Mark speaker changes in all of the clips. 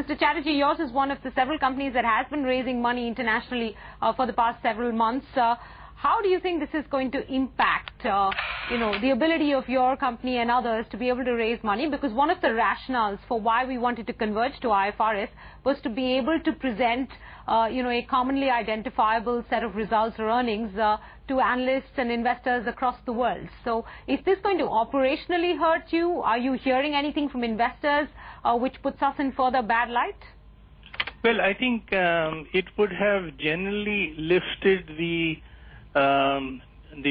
Speaker 1: Mr. Chatterjee, yours is one of the several companies that has been raising money internationally for the past several months. How do you think this is going to impact, the ability of your company and others to be able to raise money? Because one of the rationales for why we wanted to converge to IFRS was to be able to present, a commonly identifiable set of results or earnings to analysts and investors across the world. So is this going to operationally hurt you? Are you hearing anything from investors which puts us in further bad light?
Speaker 2: Well, I think it would have generally lifted the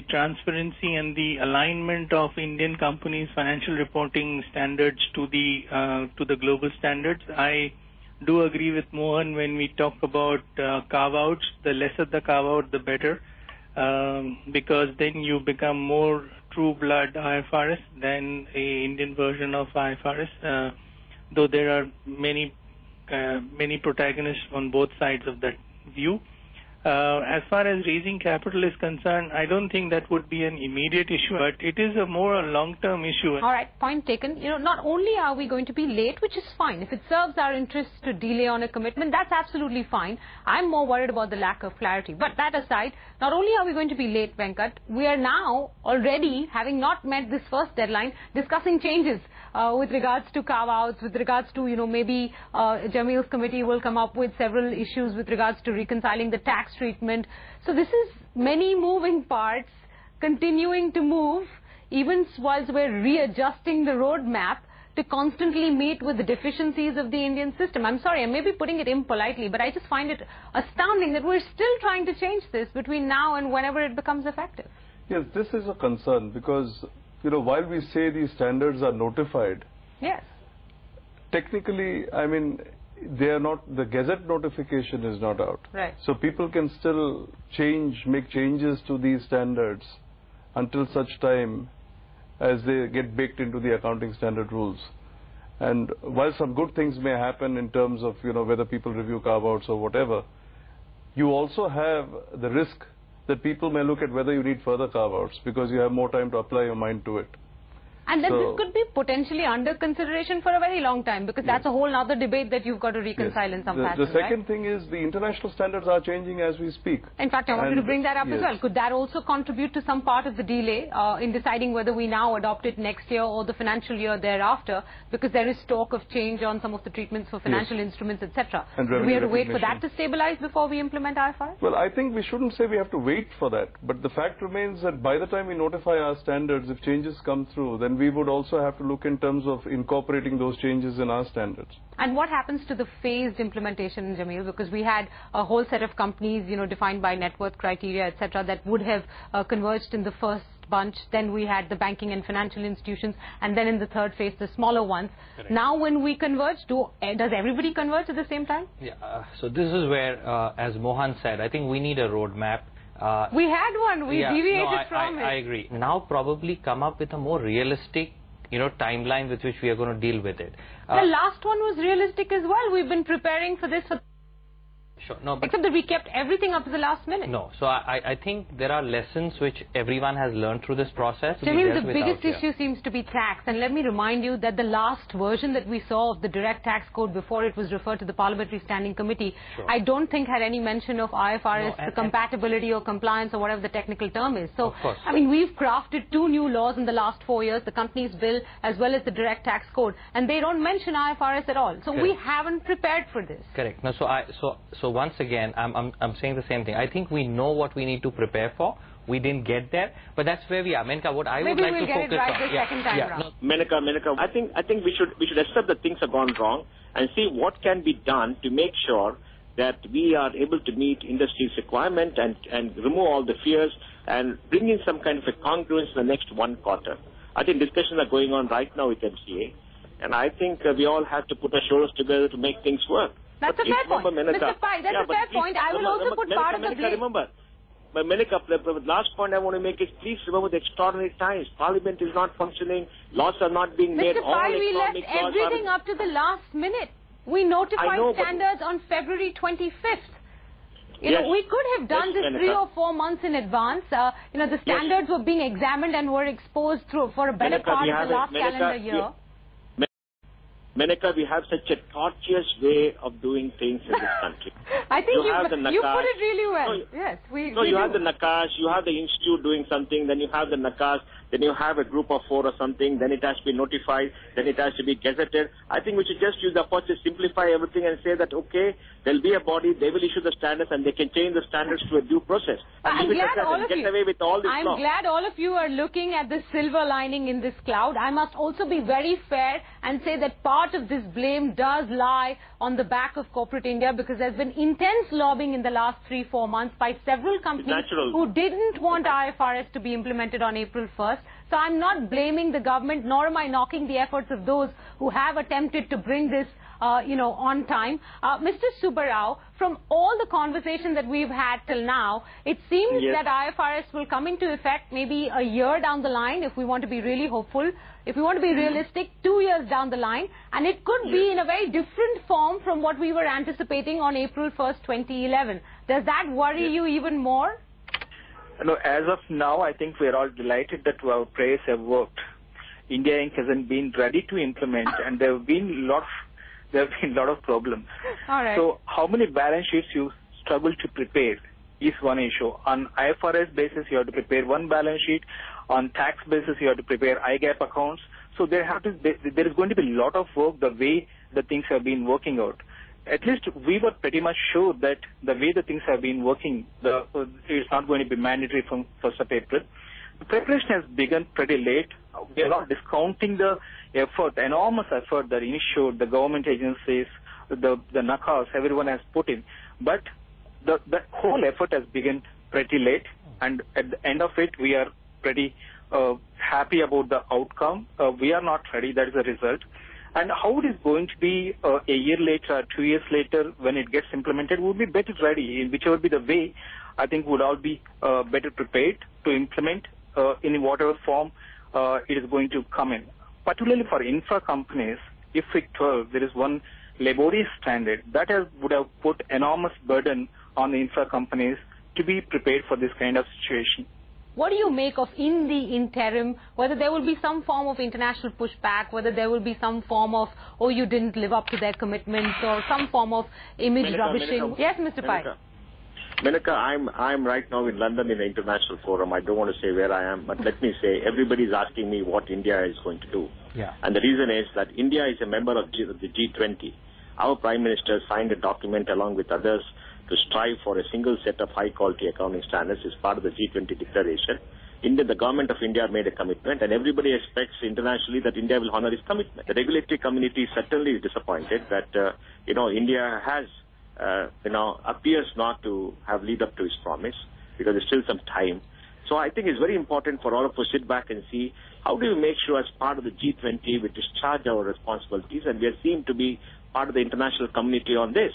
Speaker 2: transparency and the alignment of Indian companies' financial reporting standards to the global standards. I do agree with Mohan when we talk about carve-outs. The lesser the carve-out, the better, because then you become more true-blood IFRS than a Indian version of IFRS. Though there are many protagonists on both sides of that view. As far as raising capital is concerned, I don't think that would be an immediate issue, but it is a more long-term issue.
Speaker 1: All right, point taken. Not only are we going to be late, which is fine. If it serves our interests to delay on a commitment, that's absolutely fine. I'm more worried about the lack of clarity. But that aside, not only are we going to be late, Venkat, we are now already, having not met this first deadline, discussing changes with regards to carve-outs, with regards to, maybe Jamil's committee will come up with several issues with regards to reconciling the tax treatment. So this is many moving parts continuing to move, even whilst we're readjusting the roadmap to constantly meet with the deficiencies of the Indian system. I'm sorry, I may be putting it impolitely, but I just find it astounding that we're still trying to change this between now and whenever it becomes effective.
Speaker 3: Yes, this is a concern because, while we say these standards are notified,
Speaker 1: yes,
Speaker 3: technically, they are not, the Gazette notification is not out.
Speaker 1: Right.
Speaker 3: So people can still make changes to these standards until such time as they get baked into the accounting standard rules. And while some good things may happen in terms of, whether people review carve-outs or whatever, you also have the risk that people may look at whether you need further carve-outs because you have more time to apply your mind to it.
Speaker 1: And then this could be potentially under consideration for a very long time because that's a whole other debate that you've got to reconcile in some fashion.
Speaker 3: The second thing is the international standards are changing as we speak.
Speaker 1: In fact, I wanted to bring that up as well. Could that also contribute to some part of the delay in deciding whether we now adopt it next year or the financial year thereafter, because there is talk of change on some of the treatments for financial instruments, etc. Do we have to wait for that to stabilize before we implement IFRS?
Speaker 3: Well, I think we shouldn't say we have to wait for that, but the fact remains that by the time we notify our standards, if changes come through, then we would also have to look in terms of incorporating those changes in our standards.
Speaker 1: And what happens to the phased implementation, Jamil? Because we had a whole set of companies, defined by net worth criteria, etc., that would have converged in the first bunch. Then we had the banking and financial institutions, and then in the third phase, the smaller ones.
Speaker 4: Correct.
Speaker 1: Now, when we converge, does everybody converge at the same time?
Speaker 4: Yeah. So this is where, as Mohan said, I think we need a roadmap.
Speaker 1: We had one. We deviated from it.
Speaker 4: I agree. Now probably come up with a more realistic timeline with which we are going to deal with it.
Speaker 1: The last one was realistic as well. We've been preparing for this for...
Speaker 4: Sure. No, but
Speaker 1: except that we kept everything up to the last minute.
Speaker 4: No. So I think there are lessons which everyone has learned through this process.
Speaker 1: Jamil, the biggest issue seems to be tax. And let me remind you that the last version that we saw of the direct tax code before it was referred to the Parliamentary Standing Committee, I don't think had any mention of IFRS, the compatibility or compliance or whatever the technical term is. So, we've crafted 2 new laws in the last 4 years, the Companies Bill as well as the direct tax code. And they don't mention IFRS at all. So we haven't prepared for this.
Speaker 4: Correct. No, so once again, I'm saying the same thing. I think we know what we need to prepare for. We didn't get there, but that's where we are. Menka, what I would like to focus on.
Speaker 1: Second time round.
Speaker 5: Menka, I think we should accept that things have gone wrong and see what can be done to make sure that we are able to meet industry's requirement and remove all the fears and bring in some kind of a congruence in the next 1 quarter. I think discussions are going on right now with MCA, and I think we all have to put our shoulders together to make things work.
Speaker 1: That's a fair point. Mr. Pai, that's a fair point. I will also put part of the blame.
Speaker 5: Remember, but Menka, the last point I want to make is please remember the extraordinary times. Parliament is not functioning. Laws are not being made.
Speaker 1: Mr. Pai, we left everything up to the last minute. We notified standards on February 25th. We could have done this 3 or 4 months in advance. The standards were being examined and were exposed for a better part of the last calendar year.
Speaker 5: Menaka, we have such a tortuous way of doing things in this country.
Speaker 1: I think you put it really well. Yes,
Speaker 5: you have the Nakash, you have the institute doing something, then you have the Nakash, then you have a group of 4 or something, then it has to be notified, then it has to be gazetted. I think we should just use the approach to simplify everything and say that, okay, there'll be a body, they will issue the standards, and they can change the standards to a due process.
Speaker 1: I'm glad all of you.
Speaker 5: Get away with all this
Speaker 1: I'm glad all of you are looking at the silver lining in this cloud. I must also be very fair and say that part of this blame does lie on the back of corporate India, because there's been intense lobbying in the last 3-4 months by several companies who didn't want IFRS to be implemented on April 1st. So I'm not blaming the government, nor am I knocking the efforts of those who have attempted to bring this on time. Mr. Subbarao, from all the conversation that we've had till now, it seems that IFRS will come into effect maybe a year down the line, if we want to be really hopeful. If we want to be realistic, 2 years down the line, and it could be in a very different form from what we were anticipating on April 1st, 2011. Does that worry you even more?
Speaker 6: No, as of now, I think we're all delighted that our prayers have worked. India Inc. hasn't been ready to implement, and there have been a lot of problems.
Speaker 1: All right.
Speaker 6: So how many balance sheets you struggle to prepare is one issue. On IFRS basis, you have to prepare one balance sheet. On tax basis, you have to prepare IGAAP accounts. So there is going to be a lot of work the way the things have been working out. At least we were pretty much sure that the way the things have been working, it's not going to be mandatory from 1st of April. The preparation has begun pretty late. We are not discounting the effort, enormous effort that ensured the government agencies, the Nakas, everyone has put in. But the whole effort has begun pretty late, and at the end of it, we are pretty happy about the outcome. We are not ready, that is the result. And how it is going to be a year later, 2 years later, when it gets implemented, we'll be better ready. In whichever be the way, I think we'll all be better prepared to implement in whatever form it is going to come in. Particularly for infra companies, IFRIC 12, there is one laborious standard that would have put enormous burden on the infra companies to be prepared for this kind of situation.
Speaker 1: What do you make of, in the interim, whether there will be some form of international pushback, whether there will be some form of, oh, you didn't live up to their commitments, or some form of image rubbishing? Yes, Mr. Pai.
Speaker 5: Menaka, I'm right now in London in an international forum. I don't want to say where I am, but let me say everybody is asking me what India is going to do.
Speaker 4: Yeah.
Speaker 5: And the reason is that India is a member of the G20. Our Prime Minister signed a document along with others to strive for a single set of high-quality accounting standards as part of the G20 declaration. The government of India made a commitment, and everybody expects internationally that India will honor its commitment. The regulatory community certainly is disappointed that, India has, appears not to have lived up to its promise, because there's still some time. So I think it's very important for all of us to sit back and see how do we make sure as part of the G20 we discharge our responsibilities, and we are seen to be part of the international community on this.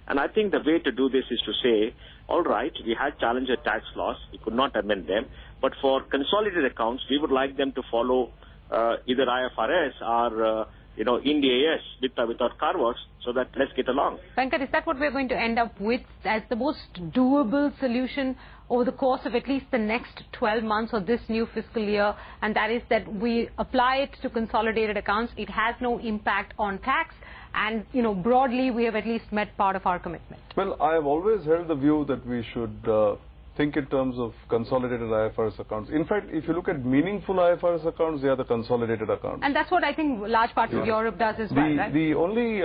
Speaker 5: And I think the way to do this is to say, all right, we had challenged the tax laws, we could not amend them, but for consolidated accounts, we would like them to follow either IFRS or, Ind-AS without carve-outs, so that let's get along.
Speaker 1: Venkat, is that what we're going to end up with as the most doable solution over the course of at least the next 12 months or this new fiscal year? And that is that we apply it to consolidated accounts. It has no impact on tax. And, broadly, we have at least met part of our commitment.
Speaker 3: Well, I have always held the view that we should think in terms of consolidated IFRS accounts. In fact, if you look at meaningful IFRS accounts, they are the consolidated accounts.
Speaker 1: And that's what I think large parts of Europe does as well, right?
Speaker 3: The only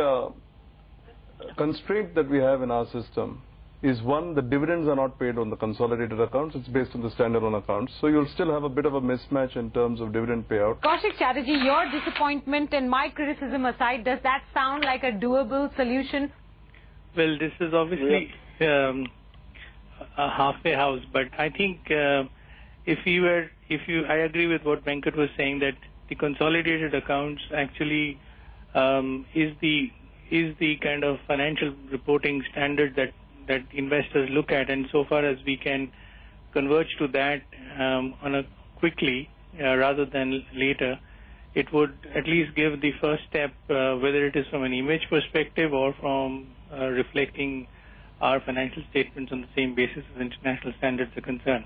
Speaker 3: constraint that we have in our system is, one, the dividends are not paid on the consolidated accounts. It's based on the standalone accounts. So you'll still have a bit of a mismatch in terms of dividend payout.
Speaker 1: Kaushik Chatterjee, your disappointment and my criticism aside, does that sound like a doable solution?
Speaker 2: Well, this is obviously a halfway house, but I think I agree with what Venkat was saying, that the consolidated accounts actually is the kind of financial reporting standard that investors look at, and so far as we can converge to that quickly rather than later, it would at least give the first step, whether it is from an image perspective or from reflecting our financial statements on the same basis as international standards are concerned.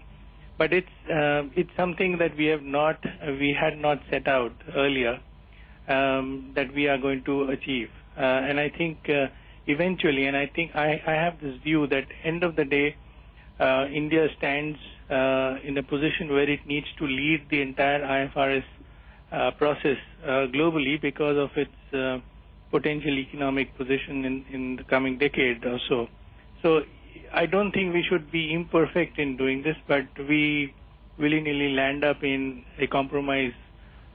Speaker 2: But it's something that we had not set out earlier, that we are going to achieve. And I think eventually, and I think I have this view that end of the day, India stands in a position where it needs to lead the entire IFRS process globally because of its potential economic position in the coming decade or so. So I don't think we should be imperfect in doing this, but we willy-nilly land up in a compromise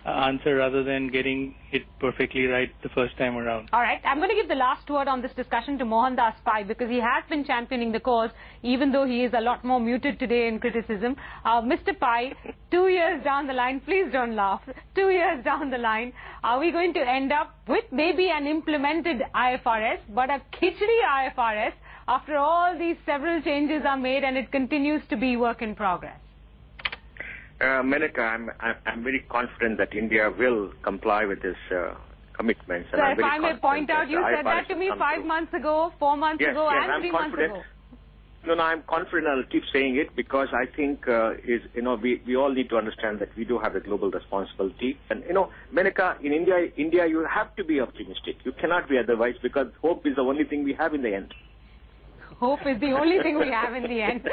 Speaker 2: answer rather than getting it perfectly right the first time around.
Speaker 1: All right. I'm going to give the last word on this discussion to Mohandas Pai because he has been championing the cause, even though he is a lot more muted today in criticism. Mr. Pai, 2 years down the line, please don't laugh, 2 years down the line, are we going to end up with maybe an implemented IFRS, but a khichdi IFRS after all these several changes are made and it continues to be work in progress?
Speaker 5: Menaka, I'm very confident that India will comply with its commitments.
Speaker 1: So if I may point out, you said that to me 5 months ago, 4 months ago, and 3 months ago.
Speaker 5: No, I'm confident. I'll keep saying it because I think we all need to understand that we do have a global responsibility. And Menaka, in India, you have to be optimistic. You cannot be otherwise because hope is the only thing we have in the end.
Speaker 1: Hope is the only thing we have in the end.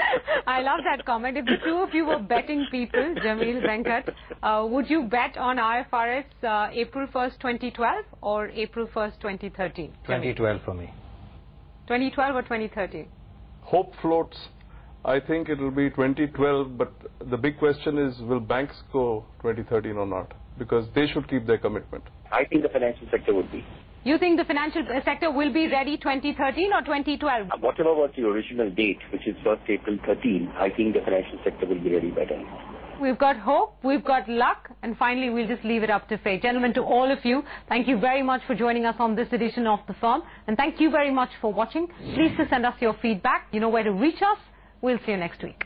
Speaker 1: I love that comment. If the two of you were betting people, Jameel, Venkat, would you bet on IFRS April 1st, 2012 or April 1st, 2013?
Speaker 4: 2012 for me.
Speaker 1: 2012 or 2013?
Speaker 3: Hope floats. I think it will be 2012, but the big question is, will banks go 2013 or not? Because they should keep their commitment.
Speaker 7: I think the financial sector would be.
Speaker 1: You think the financial sector will be ready 2013 or 2012?
Speaker 7: Whatever was the original date, which is 1st April 13, I think the financial sector will be ready by then.
Speaker 1: We've got hope, we've got luck, and finally we'll just leave it up to fate. Gentlemen, to all of you, thank you very much for joining us on this edition of The Firm, and thank you very much for watching. Please to send us your feedback. You know where to reach us. We'll see you next week.